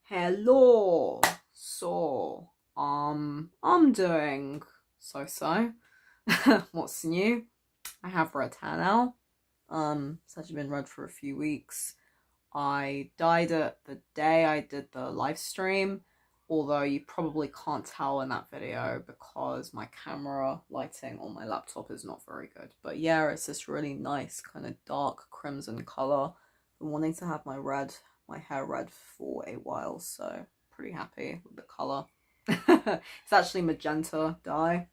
Hello. So, I'm doing so. What's new? I have read her now. It's actually been read for a few weeks. I dyed it the day I did the live stream, although you probably can't tell in that video because my camera lighting on my laptop is not very good. But yeah, it's this really nice kind of dark crimson color. I've been wanting to have my hair red for a while, so pretty happy with the color. It's actually magenta dye.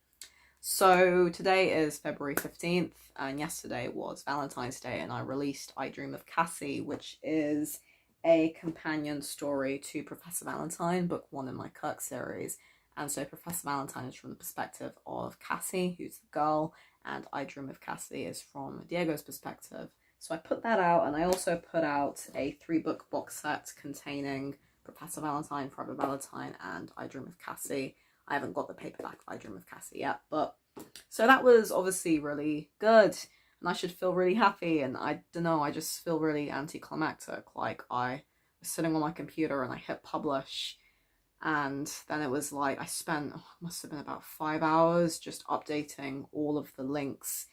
So today is February 15th, and yesterday was Valentine's Day, and I released I Dream of Cassie, which is a companion story to Professor Valentine, book one in my Kirk series. And so Professor Valentine is from the perspective of Cassie, who's the girl, and I Dream of Cassie is from Diego's perspective. So I put that out, and I also put out a 3-book box set containing Professor Valentine, Private Valentine, and I Dream of Cassie. I haven't got the paperback of I Dream of Cassie yet, but so that was obviously really good, and I should feel really happy, and I don't know, I just feel really anticlimactic. Like, I was sitting on my computer and I hit publish, and then it was like I spent, must have been about 5 hours just updating all of the links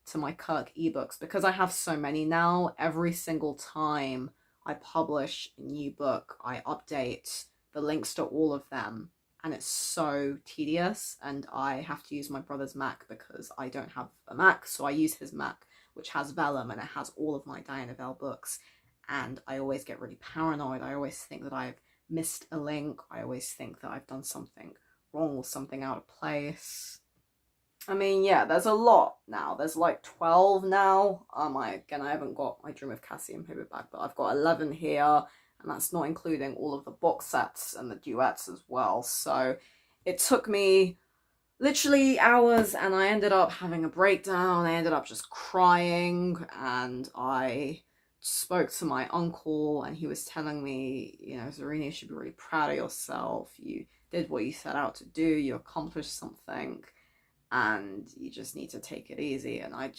to my Kirk ebooks, because I have so many now. Every single time I publish a new book, I update the links to all of them, and it's so tedious, and I have to use my brother's Mac because I don't have a Mac, so I use his Mac, which has Vellum, and it has all of my Diana Bell books, and I always get really paranoid. I always think that I've missed a link. I always think that I've done something wrong or something out of place. I mean, yeah, there's a lot now. There's like 12 now. I haven't got my Dream of Cassie in paperback, but I've got 11 here, and that's not including all of the box sets and the duets as well. So it took me literally hours, and I ended up having a breakdown. I ended up just crying, and I spoke to my uncle, and he was telling me, you know, Zarina, you should be really proud of yourself. You did what you set out to do. You accomplished something, and you just need to take it easy. And I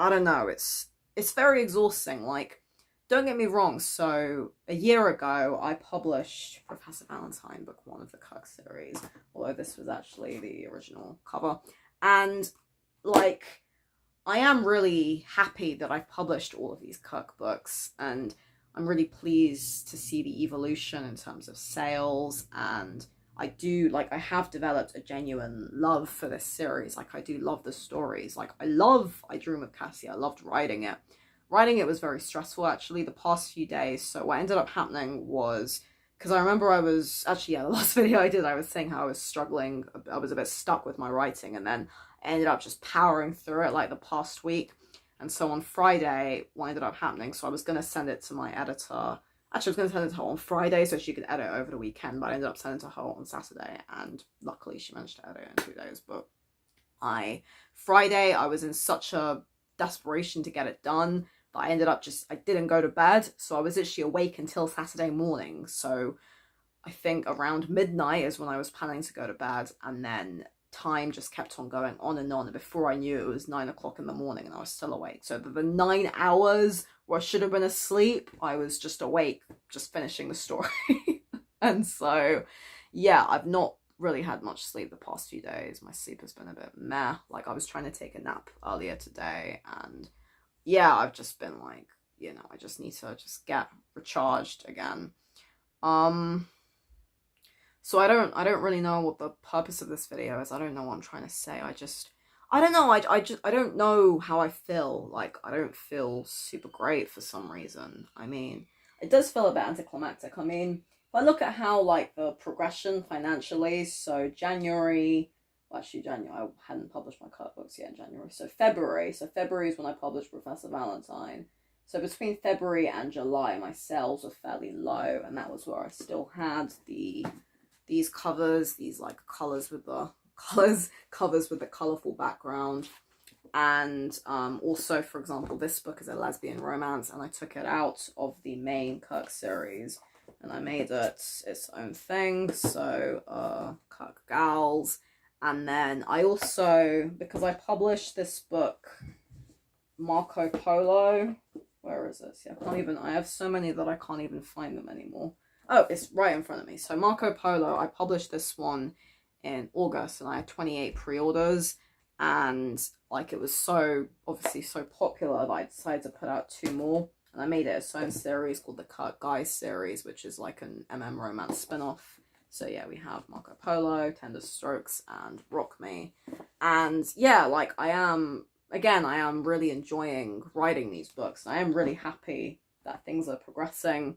don't know, it's very exhausting. Like, don't get me wrong, so a year ago I published Professor Valentine, book one of the Kirk series, although this was actually the original cover, and like, I am really happy that I've published all of these Kirk books, and I'm really pleased to see the evolution in terms of sales, and I have developed a genuine love for this series. Like, I do love the stories. Like, I Dream of Cassie. I loved writing it. Writing it was very stressful, actually, the past few days. So what ended up happening was, because I remember I was, actually, yeah, the last video I did, I was saying how I was struggling. I was a bit stuck with my writing, and then I ended up just powering through it, like, the past week. And so on Friday, what ended up happening, so I was going to send it to my editor. Actually, I was going to send it to her on Friday so she could edit over the weekend, but I ended up sending it to her on Saturday, and luckily she managed to edit it in 2 days. But Friday, I was in such a desperation to get it done that I ended up I didn't go to bed, so I was actually awake until Saturday morning. So I think around midnight is when I was planning to go to bed, and then time just kept on going on, and before I knew it was 9 o'clock in the morning and I was still awake. So the 9 hours where I should have been asleep, I was just awake, just finishing the story. And so, yeah, I've not really had much sleep the past few days. My sleep has been a bit meh. Like, I was trying to take a nap earlier today, and yeah, I've just been like, you know, I just need to just get recharged again. So I don't really know what the purpose of this video is. I don't know what I'm trying to say. I don't know. I don't know how I feel. Like, I don't feel super great for some reason. I mean, it does feel a bit anticlimactic. I mean, if I look at how, like, the progression financially, so January, I hadn't published my Kirk books yet in January. So February is when I published Professor Valentine. So between February and July, my sales were fairly low, and that was where I still had these covers, these like covers with the colorful background. And also, for example, this book is a lesbian romance, and I took it out of the main Kirk series and I made it its own thing. So Kirk Gals. And then I also, because I published this book, Marco Polo, where is this? Yeah, I have so many that I can't even find them anymore. Oh, it's right in front of me. So Marco Polo, I published this one in August and I had 28 pre-orders, and like it was so obviously so popular that I decided to put out 2 more, and I made it its own series called the Kirk Guys series, which is like an romance spin-off. So yeah, we have Marco Polo, Tender Strokes, and Rock Me. And yeah, like I am really enjoying writing these books. I am really happy that things are progressing.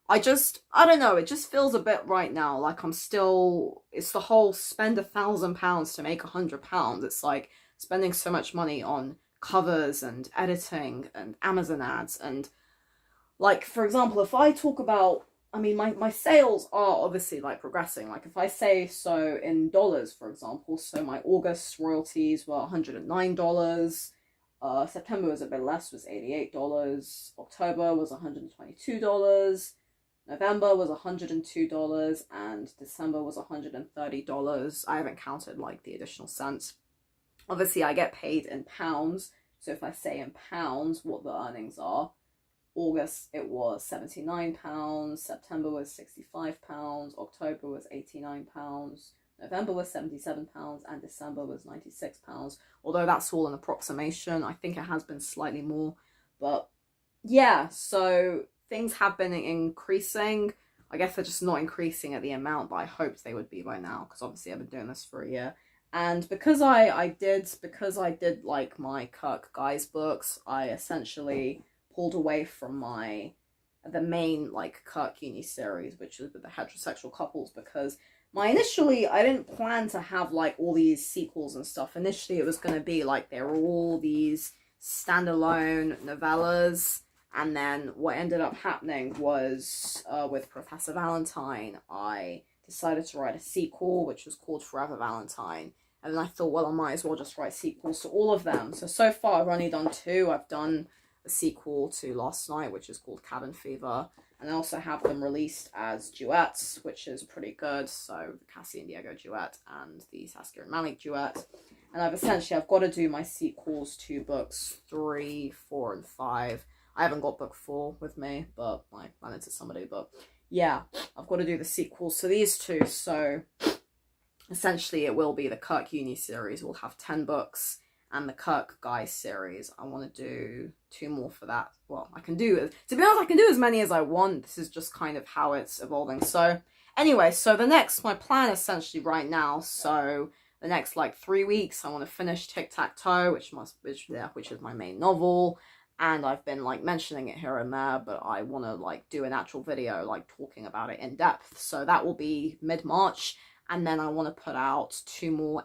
I don't know, it just feels a bit right now like it's the whole spend £1,000 to make £100. It's like spending so much money on covers and editing and Amazon ads. And like, for example, if I talk about, I mean, my sales are obviously like progressing. Like if I say so in dollars, for example, so my August royalties were $109. September was a bit less, was $88. October was $122. November was $102, and December was $130. I haven't counted like the additional cents. Obviously, I get paid in pounds, so if I say in pounds what the earnings are, August it was £79, September was £65, October was £89, November was £77, and December was £96. Although that's all an approximation, I think it has been slightly more, but yeah, so things have been increasing. I guess they're just not increasing at the amount that I hoped they would be by now, because obviously I've been doing this for a year. And because I did like my Kirk Guys books, I essentially pulled away from the main like Kirk Uni series, which is with the heterosexual couples, because initially I didn't plan to have like all these sequels and stuff. Initially it was going to be like there were all these standalone novellas. And then what ended up happening was with Professor Valentine, I decided to write a sequel, which was called Forever Valentine. And then I thought, well, I might as well just write sequels to all of them. So far I've only done 2. I've done a sequel to Last Night, which is called Cabin Fever. And I also have them released as duets, which is pretty good. So the Cassie and Diego duet and the Saskia and Malik duet. And I've got to do my sequels to books 3, 4, and 5. I haven't got book 4 with me, but I ran into somebody. But yeah, I've got to do the sequels to these 2. So essentially it will be the Kirk Uni series. We'll have 10 books. And the Kirk Guys series, I want to do 2 more for that. Well, to be honest, I can do as many as I want. This is just kind of how it's evolving. So anyway, so my plan essentially right now, so the next like 3 weeks, I want to finish Tic-Tac-Toe, which is my main novel. And I've been like mentioning it here and there, but I want to like do an actual video like talking about it in depth. So that will be mid-March. And then I want to put out 2 more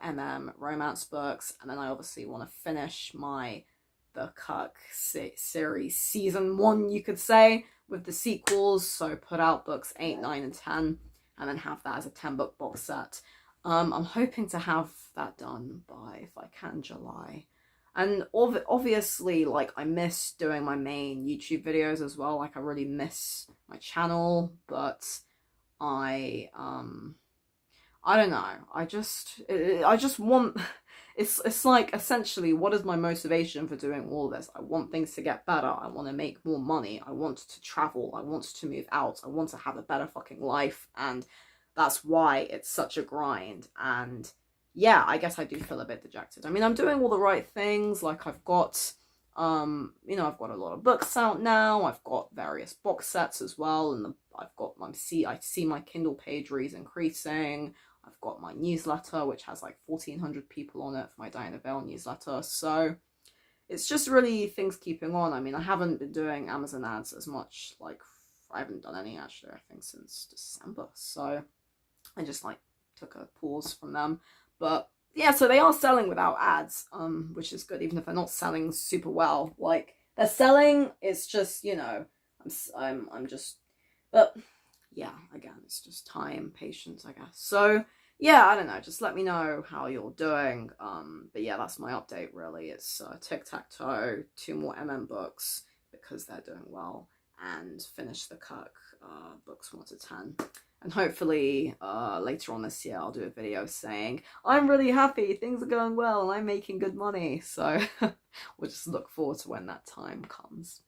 romance books. And then I obviously want to finish the Kirk series season 1, you could say, with the sequels. So put out books 8, 9, and 10, and then have that as a 10-book box set. I'm hoping to have that done by, if I can, July. And obviously, like, I miss doing my main YouTube videos as well. Like, I really miss my channel, but I don't know. I just want, it's like, essentially, what is my motivation for doing all this? I want things to get better. I want to make more money. I want to travel. I want to move out. I want to have a better fucking life. And that's why it's such a grind. And yeah, I guess I do feel a bit dejected. I mean, I'm doing all the right things. Like, I've got, I've got a lot of books out now. I've got various box sets as well. And I see my Kindle page reads increasing. I've got my newsletter, which has like 1,400 people on it for my Diana Bell newsletter. So it's just really things keeping on. I mean, I haven't been doing Amazon ads as much. Like, I haven't done any actually, I think, since December. So I just like took a pause from them. But yeah, so they are selling without ads, which is good, even if they're not selling super well. Like, they're selling, it's just, I'm just, but yeah, again, it's just time, patience, I guess. So yeah, I don't know, just let me know how you're doing. But yeah, that's my update, really. It's Tic-Tac-Toe, 2 more books, because they're doing well, and finish the Kirk books 1 to 10. And hopefully later on this year, I'll do a video saying, I'm really happy, things are going well, and I'm making good money. So we'll just look forward to when that time comes.